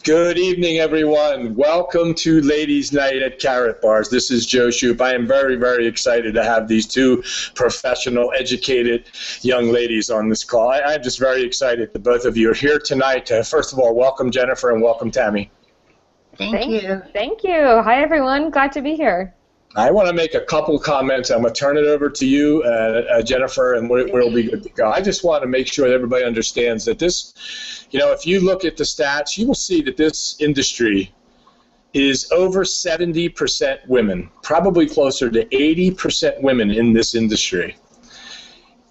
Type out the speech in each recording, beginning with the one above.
Good evening, everyone. Welcome to Ladies' Night at Carrot Bars. This is Joe Shoup. I am very, very excited to have these two professional, educated young ladies on this call. I'm just very excited that both of you are here tonight. First of all, welcome Jennifer and welcome Tammy. Thank you. Thank you. Hi, everyone. Glad to be here. I want to make a couple comments. I'm going to turn it over to you, Jennifer, and we'll be good to go. I just want to make sure that everybody understands that this, if you look at the stats, you will see that this industry is over 70% women, probably closer to 80% women in this industry.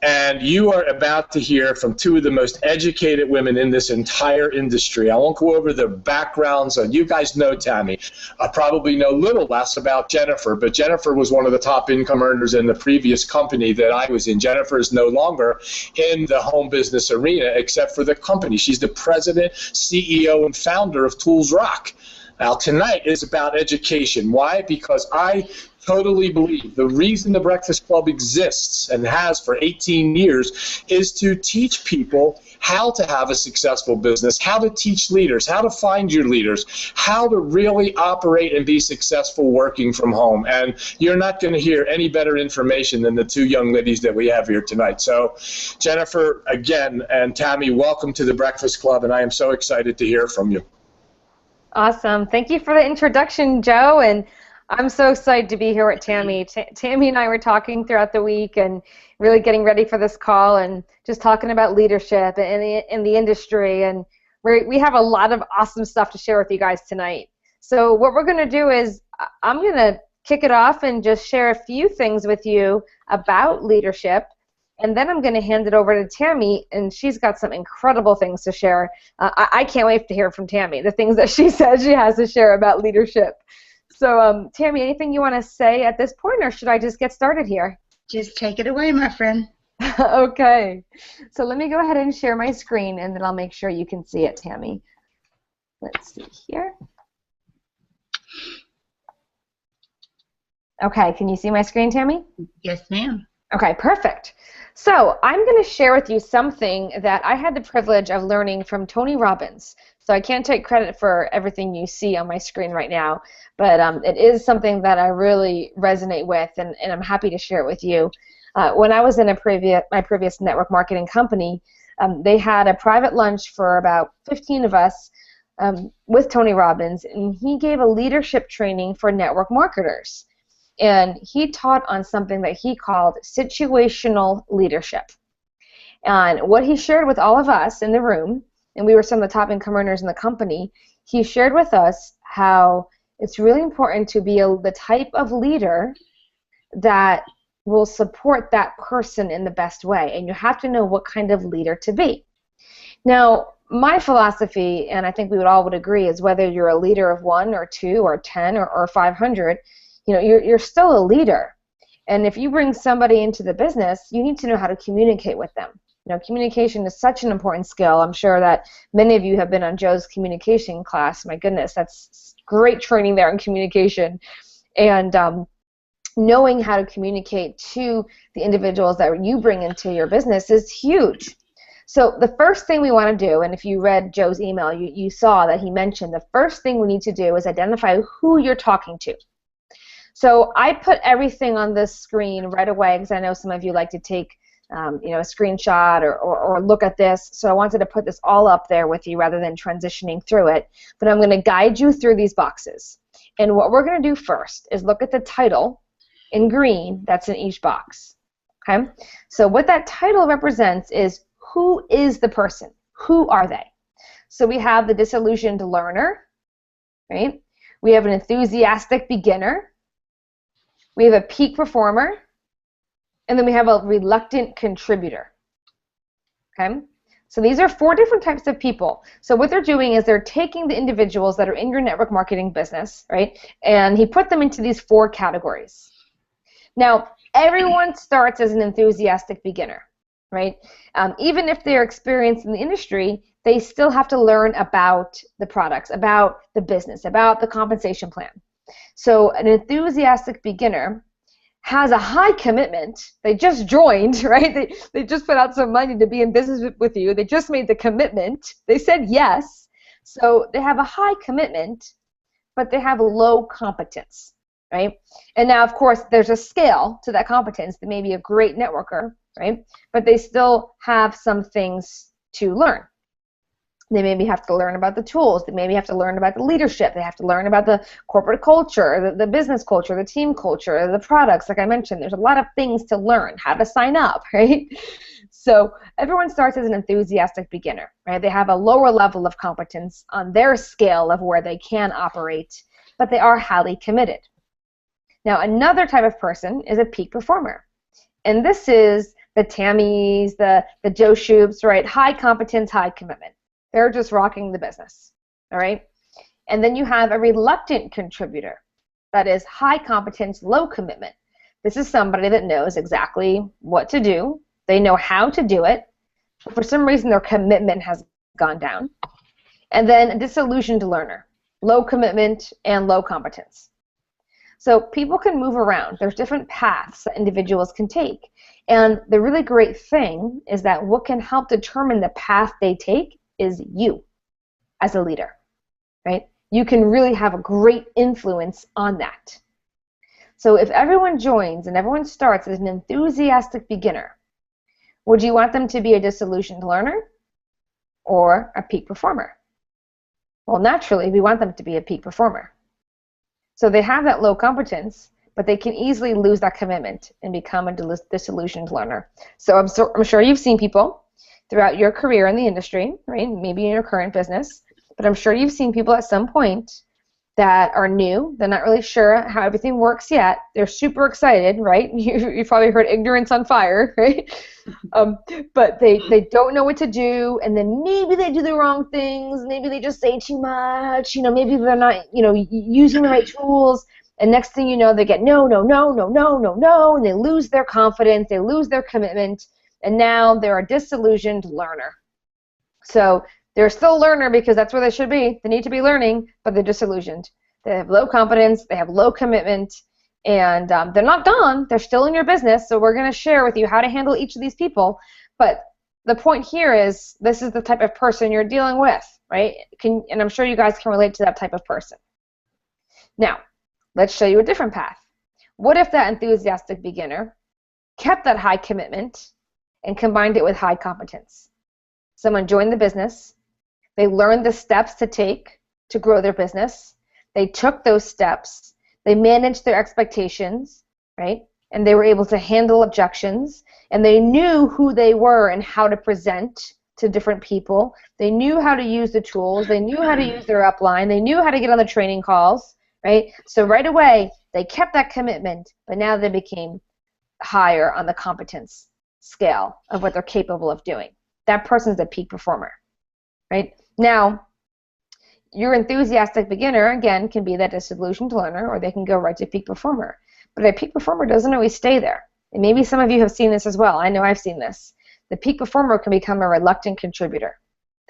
And you are about to hear from two of the most educated women in this entire industry. I won't go over their backgrounds. You guys know Tammy. I probably know a little less about Jennifer, but Jennifer was one of the top income earners in the previous company that I was in. Jennifer is no longer in the home business arena except for the company. She's the president, CEO, and founder of Tools Rock. Now, tonight is about education. Why? Because I totally believe the reason the Breakfast Club exists and has for 18 years is to teach people how to have a successful business, how to teach leaders, how to find your leaders, how to really operate and be successful working from home. And you're not going to hear any better information than the two young ladies that we have here tonight. So, Jennifer, again, and Tammy, welcome to the Breakfast Club, and I am so excited to hear from you. Awesome. Thank you for the introduction, Joe, and I'm so excited to be here with Tammy. Tammy and I were talking throughout the week and really getting ready for this call and just talking about leadership in the industry, and we have a lot of awesome stuff to share with you guys tonight. So what we're going to do is I'm going to kick it off and just share a few things with you about leadership, and then I'm going to hand it over to Tammy, and she's got some incredible things to share. I can't wait to hear from Tammy, the things that she said she has to share about leadership. So, Tammy, anything you want to say at this point, or should I just get started here? Just take it away, my friend. Okay. So let me go ahead and share my screen, and then I'll make sure you can see it, Tammy. Let's see here. Okay, can you see my screen, Tammy? Yes, ma'am. Okay, perfect. So I'm going to share with you something that I had the privilege of learning from Tony Robbins. So I can't take credit for everything you see on my screen right now, but it is something that I really resonate with, and I'm happy to share it with you. When I was in my previous network marketing company, they had a private lunch for about 15 of us with Tony Robbins, and he gave a leadership training for network marketers. And he taught on something that he called situational leadership. And what he shared with all of us in the room, and we were some of the top income earners in the company, he shared with us how it's really important to be the type of leader that will support that person in the best way. And you have to know what kind of leader to be. Now, my philosophy, and I think we would agree, is whether you're a leader of 1 or 2 or 10 or 500, you're still a leader. And if you bring somebody into the business, you need to know how to communicate with them. Communication is such an important skill. I'm sure that many of you have been on Joe's communication class. My goodness, that's great training there in communication. And knowing how to communicate to the individuals that you bring into your business is huge. So the first thing we want to do, and if you read Joe's email, you saw that he mentioned the first thing we need to do is identify who you're talking to. So I put everything on this screen right away because I know some of you like to take a screenshot or look at this. So I wanted to put this all up there with you rather than transitioning through it. But I'm going to guide you through these boxes. And what we're going to do first is look at the title in green that's in each box. Okay? So what that title represents is who is the person? Who are they? So we have the disillusioned learner, right? We have an enthusiastic beginner. We have a peak performer, and then we have a reluctant contributor. Okay? So these are 4 different types of people. So what they're doing is they're taking the individuals that are in your network marketing business, right, and he put them into these 4 categories. Now, everyone starts as an enthusiastic beginner, right? Even if they're experienced in the industry, they still have to learn about the products, about the business, about the compensation plan. So an enthusiastic beginner has a high commitment. They just joined, right? They just put out some money to be in business with you. They just made the commitment. They said yes. So they have a high commitment, but they have low competence, right? And now, of course, there's a scale to that competence. They may be a great networker, right? But they still have some things to learn. They maybe have to learn about the tools. They maybe have to learn about the leadership. They have to learn about the corporate culture, the business culture, the team culture, the products. Like I mentioned, there's a lot of things to learn, how to sign up, right? So everyone starts as an enthusiastic beginner, right? They have a lower level of competence on their scale of where they can operate, but they are highly committed. Now, another type of person is a peak performer. And this is the Tammys, the Joe Shoops, right? High competence, high commitment. They're just rocking the business, all right? And then you have a reluctant contributor. That is high competence, low commitment. This is somebody that knows exactly what to do. They know how to do it, but for some reason their commitment has gone down. And then a disillusioned learner, low commitment and low competence. So people can move around. There's different paths that individuals can take. And the really great thing is that what can help determine the path they take is you as a leader, right? You can really have a great influence on that. So if everyone joins and everyone starts as an enthusiastic beginner, would you want them to be a disillusioned learner or a peak performer? Well, naturally, we want them to be a peak performer. So they have that low competence, but they can easily lose that commitment and become a disillusioned learner. So I'm sure you've seen people throughout your career in the industry, right? Maybe in your current business, but I'm sure you've seen people at some point that are new. They're not really sure how everything works yet. They're super excited, right? You've probably heard ignorance on fire, right? But they don't know what to do, and then maybe they do the wrong things. Maybe they just say too much. Maybe they're not, using the right tools. And next thing you know, they get no, and they lose their confidence. They lose their commitment. And now they're a disillusioned learner. So they're still a learner because that's where they should be. They need to be learning, but they're disillusioned. They have low competence, they have low commitment, and they're not gone. They're still in your business, so we're going to share with you how to handle each of these people. But the point here is this is the type of person you're dealing with, right? And I'm sure you guys can relate to that type of person. Now, let's show you a different path. What if that enthusiastic beginner kept that high commitment and combined it with high competence? Someone joined the business. They learned the steps to take to grow their business. They took those steps. They managed their expectations, right? And they were able to handle objections. And they knew who they were and how to present to different people. They knew how to use the tools. They knew how to use their upline. They knew how to get on the training calls, right? So right away, they kept that commitment, but now they became higher on the competence scale of what they're capable of doing. That person's a peak performer, right? Now, your enthusiastic beginner, again, can be that disillusioned learner, or they can go right to peak performer. But a peak performer doesn't always stay there. And maybe some of you have seen this as well. I know I've seen this. The peak performer can become a reluctant contributor.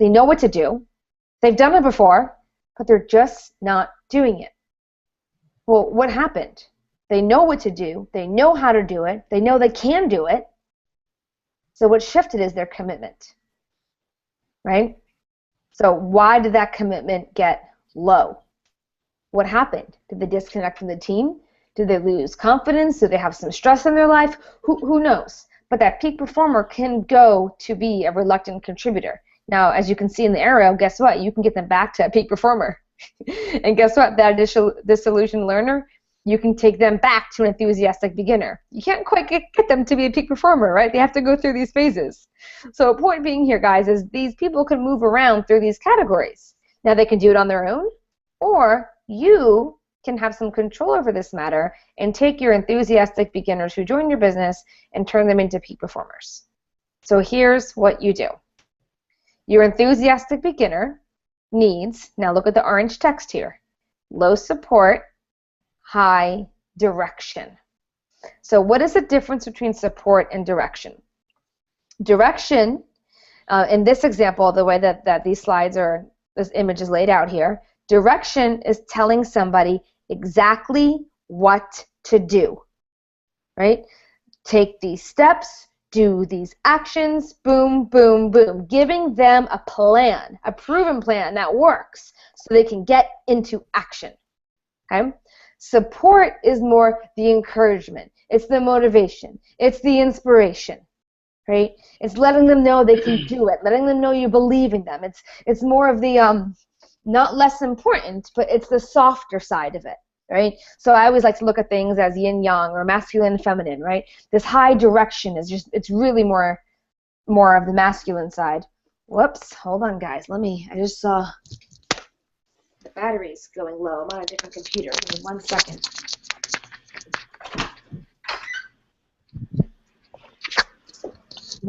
They know what to do. They've done it before, but they're just not doing it. Well, what happened? They know what to do. They know how to do it. They know they can do it. So what shifted is their commitment, right? So why did that commitment get low? What happened? Did they disconnect from the team? Did they lose confidence? Did they have some stress in their life? Who knows? But that peak performer can go to be a reluctant contributor. Now, as you can see in the arrow, guess what? You can get them back to a peak performer. And guess what? That disillusioned learner, you can take them back to an enthusiastic beginner. You can't quite get them to be a peak performer, right? They have to go through these phases. So a point being here, guys, is these people can move around through these categories. Now they can do it on their own, or you can have some control over this matter and take your enthusiastic beginners who join your business and turn them into peak performers. So here's what you do. Your enthusiastic beginner needs, now look at the orange text here, low support, high direction. So what is the difference between support and direction? Direction, in this example, the way that these slides are, this image is laid out here, direction is telling somebody exactly what to do, right? Take these steps, do these actions, boom, boom, boom, giving them a plan, a proven plan that works so they can get into action. Okay? Support is more the encouragement. It's the motivation. It's the inspiration. Right? It's letting them know they can do it, letting them know you believe in them. It's more of the not less important, but it's the softer side of it. Right? So I always like to look at things as yin yang or masculine and feminine, right? This high direction is just, it's really more of the masculine side. Whoops, hold on guys. I just saw the battery's going low. I'm on a different computer. Give me 1 second.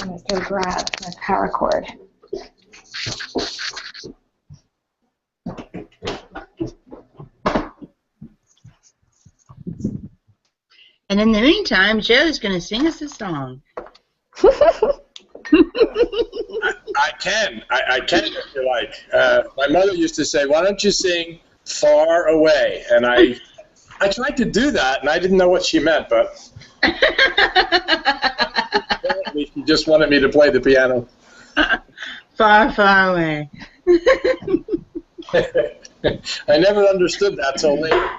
I'm going to go grab my power cord. And in the meantime, Joe's going to sing us a song. I can if you like. My mother used to say, "Why don't you sing Far Away?" And I tried to do that, and I didn't know what she meant, but apparently she just wanted me to play the piano. Far, far away. I never understood that till later.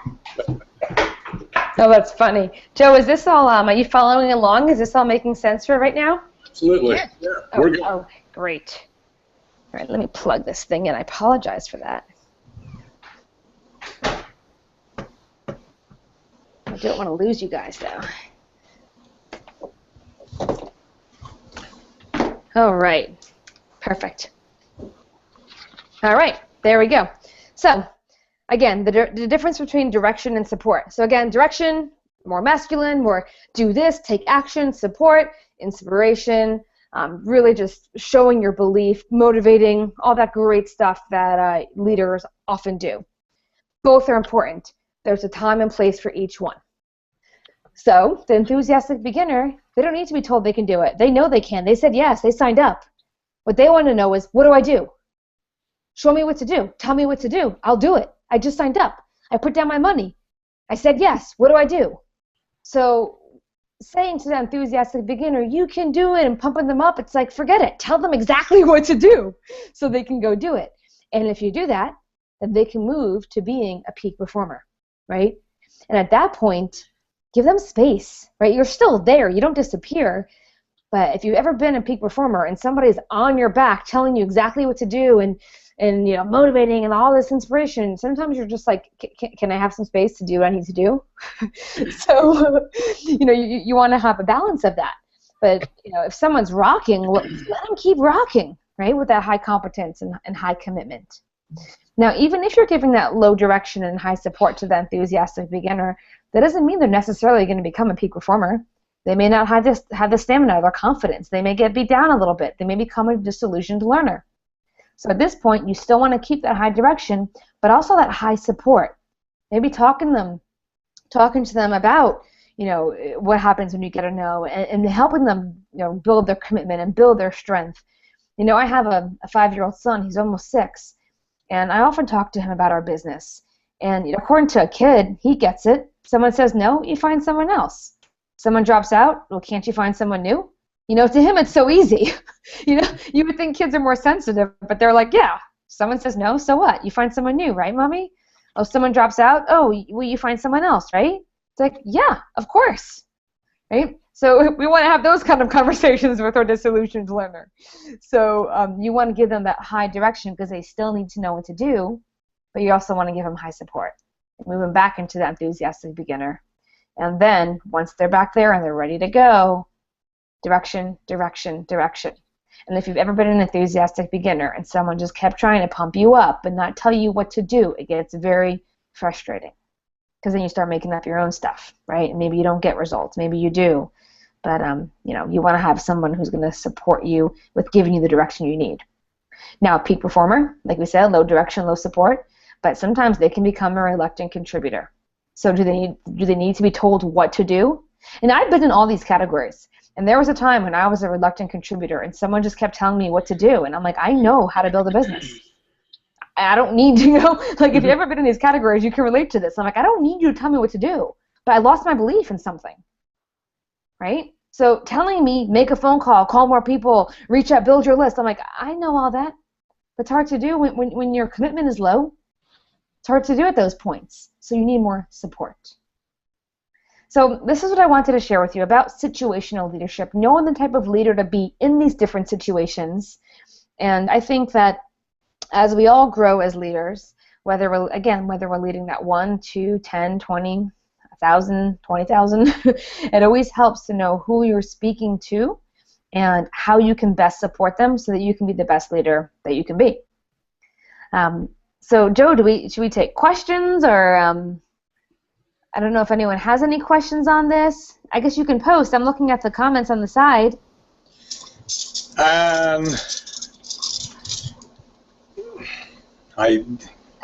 Oh, that's funny. Joe, is this all, are you following along? Is this all making sense for right now? Absolutely. Yeah, we're good. Oh, great. All right, let me plug this thing in. I apologize for that. I don't want to lose you guys, though. All right. Perfect. All right. There we go. So, again, the difference between direction and support. So again, direction, more masculine, more do this, take action, support, inspiration, really just showing your belief, motivating, all that great stuff that leaders often do. Both are important. There's a time and place for each one. So the enthusiastic beginner, they don't need to be told they can do it. They know they can. They said yes. They signed up. What they want to know is, what do I do? Show me what to do. Tell me what to do. I'll do it. I just signed up. I put down my money. I said yes. What do I do? So saying to the enthusiastic beginner, you can do it, and pumping them up, it's like, forget it. Tell them exactly what to do so they can go do it. And if you do that, then they can move to being a peak performer, right? And at that point, give them space, right? You're still there. You don't disappear. But if you've ever been a peak performer and somebody's on your back telling you exactly what to do and you know, motivating and all this inspiration, sometimes you're just like, can I have some space to do what I need to do? So, you know, you want to have a balance of that. But, you know, if someone's rocking, let them keep rocking, right, with that high competence and high commitment. Now, even if you're giving that low direction and high support to the enthusiastic beginner, that doesn't mean they're necessarily going to become a peak performer. They may not have the stamina or confidence. They may get beat down a little bit. They may become a disillusioned learner. So at this point, you still want to keep that high direction, but also that high support. Maybe talking to them about, you know, what happens when you get a no, and helping them, you know, build their commitment and build their strength. You know, I have a 5-year-old son. He's almost 6, and I often talk to him about our business. And you know, according to a kid, he gets it. Someone says no, you find someone else. Someone drops out, well, can't you find someone new? You know, to him it's so easy. You know, you would think kids are more sensitive, but they're like, yeah, someone says no, so what? You find someone new, right, Mommy? Oh, someone drops out, oh, well, you find someone else, right? It's like, yeah, of course, right? So we want to have those kind of conversations with our disillusioned learner. So you want to give them that high direction because they still need to know what to do, but you also want to give them high support. Move them back into that enthusiastic beginner. And then once they're back there and they're ready to go, direction, direction, direction. And if you've ever been an enthusiastic beginner and someone just kept trying to pump you up and not tell you what to do, it gets very frustrating because then you start making up your own stuff, right? And maybe you don't get results, maybe you do, but you know, you want to have someone who's going to support you with giving you the direction you need. Now, a peak performer, like we said, low direction, low support, but sometimes they can become a reluctant contributor. So do they need to be told what to do? And I've been in all these categories. And there was a time when I was a reluctant contributor and someone just kept telling me what to do. And I'm like, I know how to build a business. I don't need to know. Like, if you've ever been in these categories, you can relate to this. I'm like, I don't need you to tell me what to do. But I lost my belief in something. Right? So telling me, make a phone call, call more people, reach out, build your list. I'm like, I know all that, but it's hard to do when your commitment is low. It's hard to do at those points. So you need more support. So this is what I wanted to share with you about situational leadership, knowing the type of leader to be in these different situations. And I think that as we all grow as leaders, whether we're leading that 1, 2, 10, 20, 1,000, 20,000, it always helps to know who you're speaking to and how you can best support them so that you can be the best leader that you can be. So Joe, should we take questions, or I don't know if anyone has any questions on this. I guess you can post. I'm looking at the comments on the side.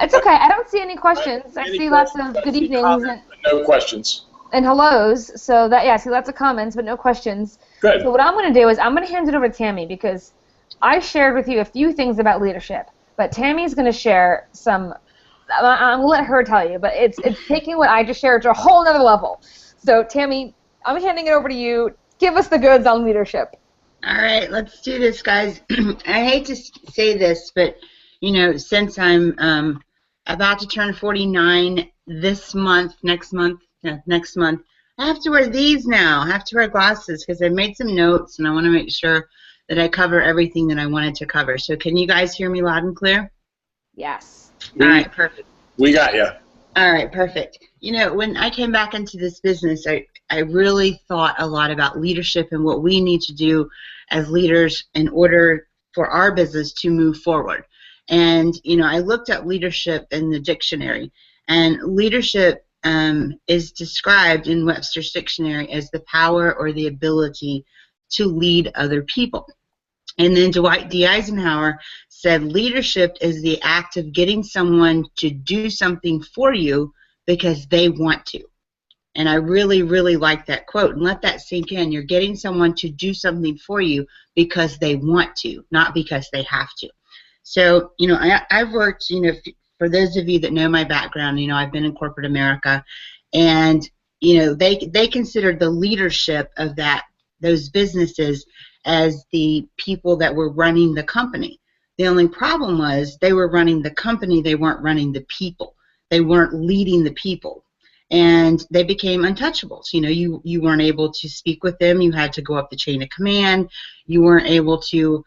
It's okay. I don't see any questions. I see lots of good evenings and no questions. And hellos. So I see lots of comments, but no questions. Good. So what I'm going to do is I'm going to hand it over to Tammy, because I shared with you a few things about leadership, but Tammy's going to share some. I'm going to let her tell you, but it's taking what I just shared to a whole other level. So Tammy, I'm handing it over to you. Give us the goods on leadership. All right, let's do this, guys. I hate to say this, but since I'm about to turn 49 next month, I have to wear these now. I have to wear glasses because I made some notes, and I want to make sure that I cover everything that I wanted to cover. So can you guys hear me loud and clear? Yes. All right, perfect. We got you. All right, perfect. When I came back into this business, I really thought a lot about leadership and what we need to do as leaders in order for our business to move forward. And, I looked up leadership in the dictionary, and leadership is described in Webster's dictionary as the power or the ability to lead other people. And then Dwight D. Eisenhower said leadership is the act of getting someone to do something for you because they want to. And I really, really like that quote. And let that sink in. You're getting someone to do something for you because they want to, not because they have to. So, I've worked, for those of you that know my background, I've been in corporate America. And, they considered the leadership of those businesses as the people that were running the company. The only problem was they were running the company, they weren't running the people. They weren't leading the people. And they became untouchables. You weren't able to speak with them. You had to go up the chain of command. You weren't able to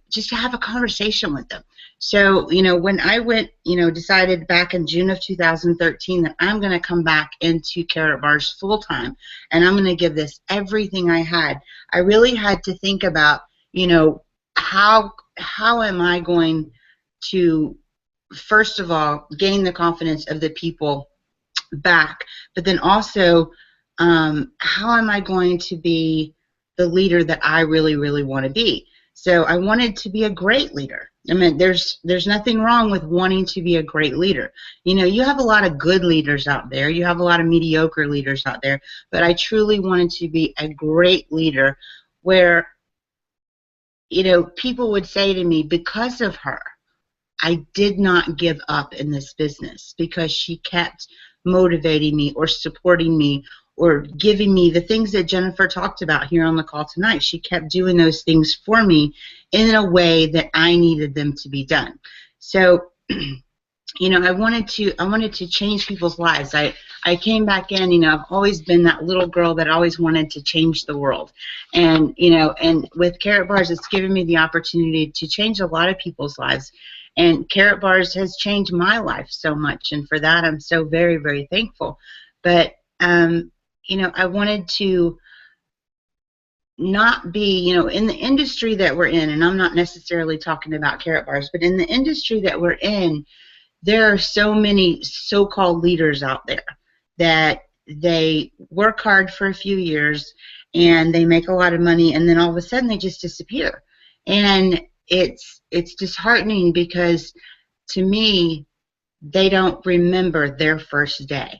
just to have a conversation with them. So, when I went, decided back in June of 2013 that I'm going to come back into Karatbars full time, and I'm going to give this everything I had, I really had to think about, how am I going to, first of all, gain the confidence of the people back, but then also, how am I going to be the leader that I really, really want to be? So I wanted to be a great leader. I mean, there's nothing wrong with wanting to be a great leader. You have a lot of good leaders out there. You have a lot of mediocre leaders out there. But I truly wanted to be a great leader where, people would say to me, because of her, I did not give up in this business because she kept motivating me or supporting me or giving me the things that Jennifer talked about here on the call tonight. She kept doing those things for me in a way that I needed them to be done. So, I wanted to change people's lives. I came back in, I've always been that little girl that always wanted to change the world. And, and with Karatbars, it's given me the opportunity to change a lot of people's lives. And Karatbars has changed my life so much, and for that I'm so very, very thankful. But I wanted to not be, in the industry that we're in, and I'm not necessarily talking about Karatbars, but in the industry that we're in, there are so many so-called leaders out there that they work hard for a few years and they make a lot of money, and then all of a sudden they just disappear. And it's disheartening because, to me, they don't remember their first day.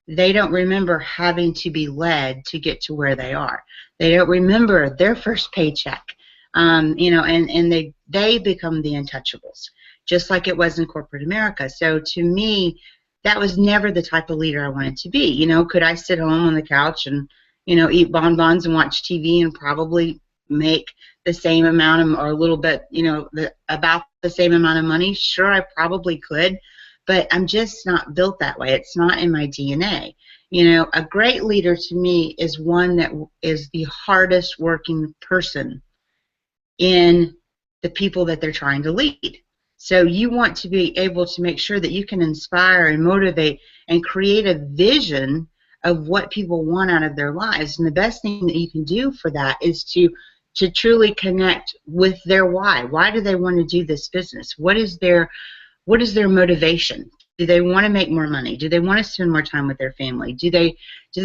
They don't remember having to be led to get to where they are. They don't remember their first paycheck, and they become the untouchables, just like it was in corporate America. So to me, that was never the type of leader I wanted to be. Could I sit home on the couch and eat bonbons and watch TV and probably make the same amount of, or a little bit, about the same amount of money. Sure, I probably could, but I'm just not built that way. It's not in my DNA. A great leader to me is one that is the hardest working person in the people that they're trying to lead. So you want to be able to make sure that you can inspire and motivate and create a vision of what people want out of their lives. And the best thing that you can do for that is to truly connect with their why. Why do they want to do this business? What is their motivation? Do they want to make more money? Do they want to spend more time with their family? Do they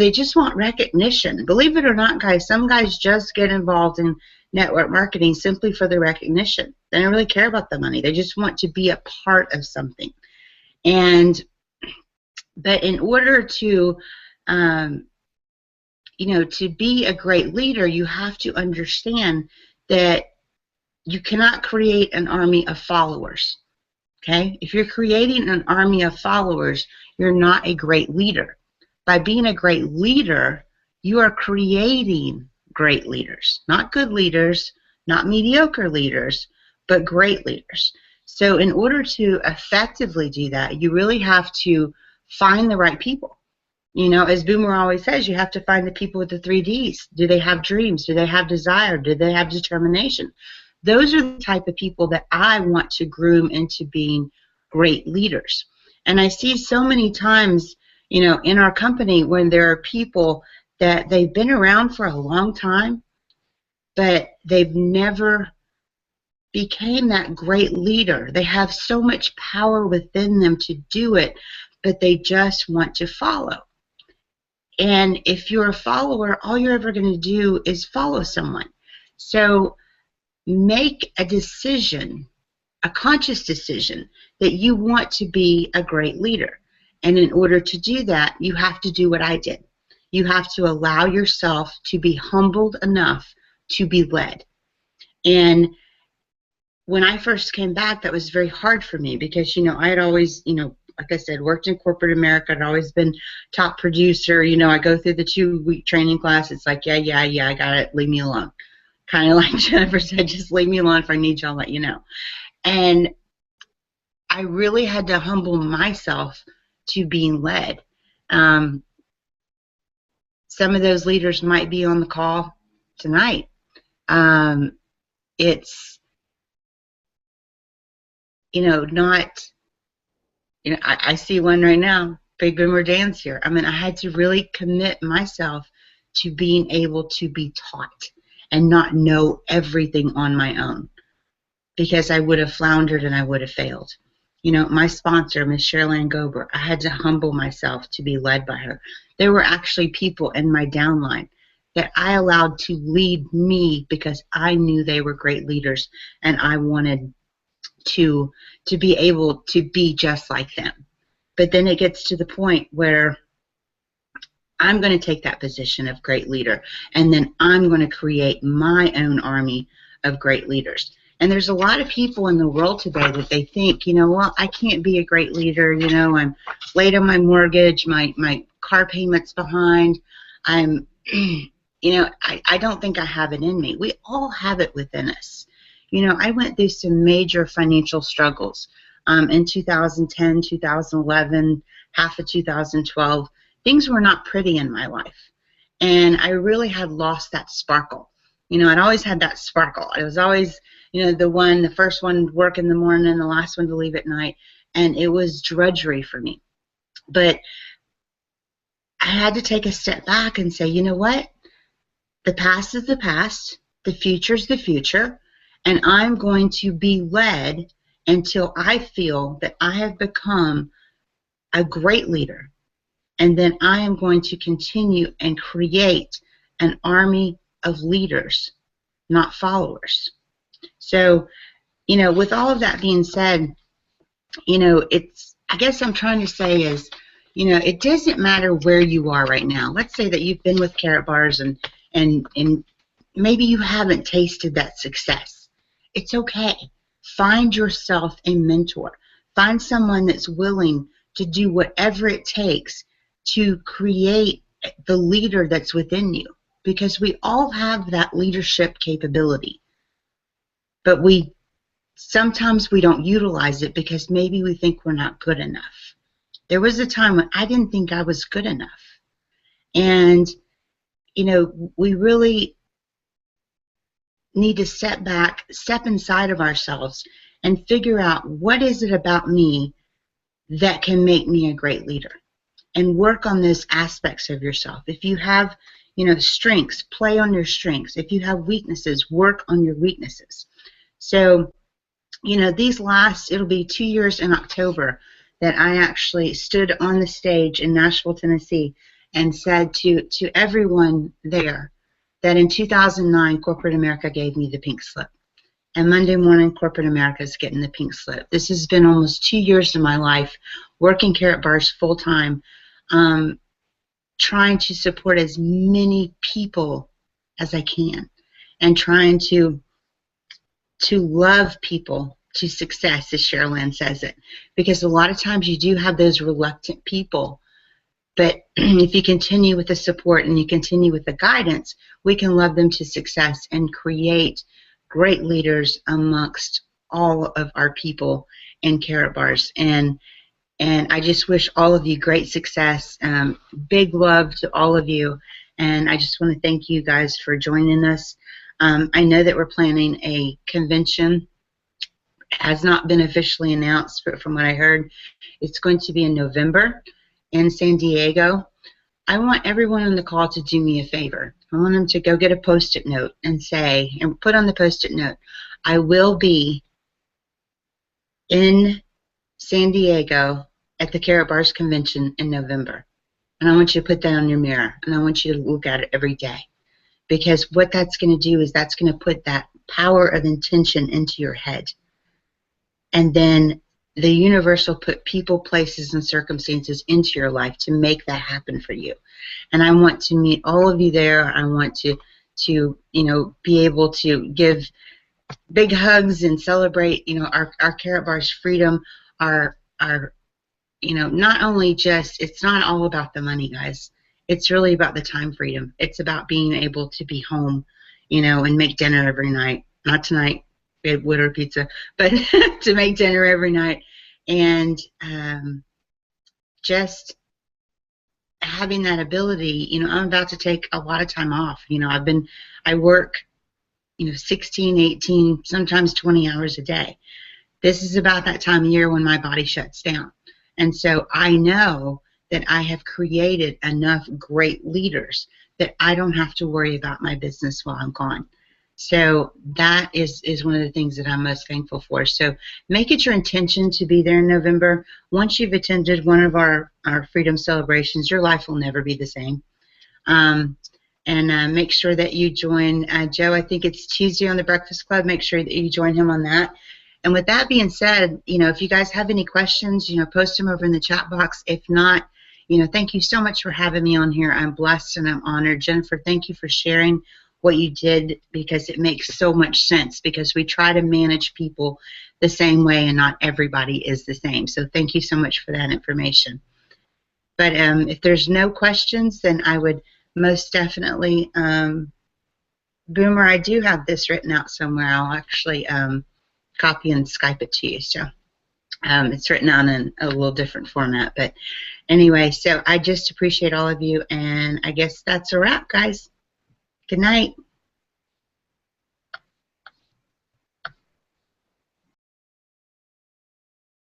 just want recognition? Believe it or not, guys, some guys just get involved in network marketing simply for the recognition. They don't really care about the money. They just want to be a part of something. But in order to to be a great leader, you have to understand that you cannot create an army of followers. Okay? If you're creating an army of followers, you're not a great leader. By being a great leader, you are creating great leaders. Not good leaders, not mediocre leaders, but great leaders. So in order to effectively do that, you really have to find the right people. As Boomer always says, you have to find the people with the 3 Ds. Do they have dreams? Do they have desire? Do they have determination? Those are the type of people that I want to groom into being great leaders. And I see so many times, in our company when there are people that they've been around for a long time, but they've never became that great leader. They have so much power within them to do it, but they just want to follow. And if you're a follower, all you're ever going to do is follow someone. So make a decision, a conscious decision, that you want to be a great leader. And in order to do that, you have to do what I did. You have to allow yourself to be humbled enough to be led. And when I first came back, that was very hard for me because, I had always, like I said, worked in corporate America. I'd always been top producer. I go through the 2-week training class. It's like, yeah, I got it. Leave me alone. Kind of like Jennifer said, just leave me alone. If I need you, I'll let you know. And I really had to humble myself to being led. Some of those leaders might be on the call tonight. It's, not, I see one right now, Big Boomer Dan's here. I had to really commit myself to being able to be taught and not know everything on my own, because I would have floundered and I would have failed. My sponsor, Ms. Sherilyn Gober, I had to humble myself to be led by her. There were actually people in my downline that I allowed to lead me because I knew they were great leaders and I wanted to be able to be just like them. But then it gets to the point where I'm going to take that position of great leader, and then I'm going to create my own army of great leaders. And there's a lot of people in the world today that they think, well, I can't be a great leader. I'm late on my mortgage, my car payment's behind. I'm, I don't think I have it in me. We all have it within us. I went through some major financial struggles in 2010, 2011, half of 2012. Things were not pretty in my life, and I really had lost that sparkle. I'd always had that sparkle. I was always, the first one to work in the morning and the last one to leave at night, and it was drudgery for me. But I had to take a step back and say, you know what? The past is the past, the future's the future, and I'm going to be led until I feel that I have become a great leader. And then I am going to continue and create an army of leaders, not followers. So, with all of that being said, I guess I'm trying to say is, it doesn't matter where you are right now. Let's say that you've been with Carrot Bars and maybe you haven't tasted that success. It's okay. Find yourself a mentor. Find someone that's willing to do whatever it takes to create the leader that's within you, because we all have that leadership capability, but sometimes we don't utilize it because maybe we think we're not good enough. There was a time when I didn't think I was good enough. And, you know, we really need to step back, step inside of ourselves, and figure out what is it about me that can make me a great leader, and work on those aspects of yourself. If you have, you know, strengths, play on your strengths. If you have weaknesses, work on your weaknesses. So, you know, it'll be 2 years in October that I actually stood on the stage in Nashville, Tennessee, and said to everyone there that in 2009, corporate America gave me the pink slip. And Monday morning, corporate America is getting the pink slip. This has been almost 2 years of my life working Karatbars full time, trying to support as many people as I can, and trying to love people to success, as Sherilyn says it. Because a lot of times you do have those reluctant people, but if you continue with the support and you continue with the guidance, we can love them to success and create great leaders amongst all of our people in Karatbars. And I just wish all of you great success. Big love to all of you. And I just want to thank you guys for joining us. I know that we're planning a convention. It has not been officially announced, but from what I heard, it's going to be in November in San Diego. I want everyone on the call to do me a favor. I want them to go get a Post-it note and put on the Post-it note, I will be in San Diego at the Karatbars convention in November. And I want you to put that on your mirror, and I want you to look at it every day. Because what that's going to do is that's going to put that power of intention into your head. And then the universe will put people, places, and circumstances into your life to make that happen for you. And I want to meet all of you there. I want to you know, be able to give big hugs and celebrate, you know, our Karatbars freedom, our you know, not only just, it's not all about the money, guys. It's really about the time freedom. It's about being able to be home, you know, and make dinner every night. Not tonight, we had Woodward pizza, but to make dinner every night. And just having that ability, you know, I'm about to take a lot of time off. You know, I work, you know, 16, 18, sometimes 20 hours a day. This is about that time of year when my body shuts down. And so I know that I have created enough great leaders that I don't have to worry about my business while I'm gone. So that is one of the things that I'm most thankful for. So make it your intention to be there in November. Once you've attended one of our freedom celebrations, your life will never be the same. And make sure that you join Joe. I think it's Tuesday on the Breakfast Club. Make sure that you join him on that. And with that being said, you know, if you guys have any questions, you know, post them over in the chat box. If not, you know, thank you so much for having me on here. I'm blessed and I'm honored. Jennifer, thank you for sharing what you did, because it makes so much sense, because we try to manage people the same way and not everybody is the same. So thank you so much for that information. But if there's no questions, then I would most definitely, Boomer, I do have this written out somewhere. I'll actually copy and Skype it to you. So it's written out in a little different format. But anyway, so I just appreciate all of you, and I guess that's a wrap, guys. Good night.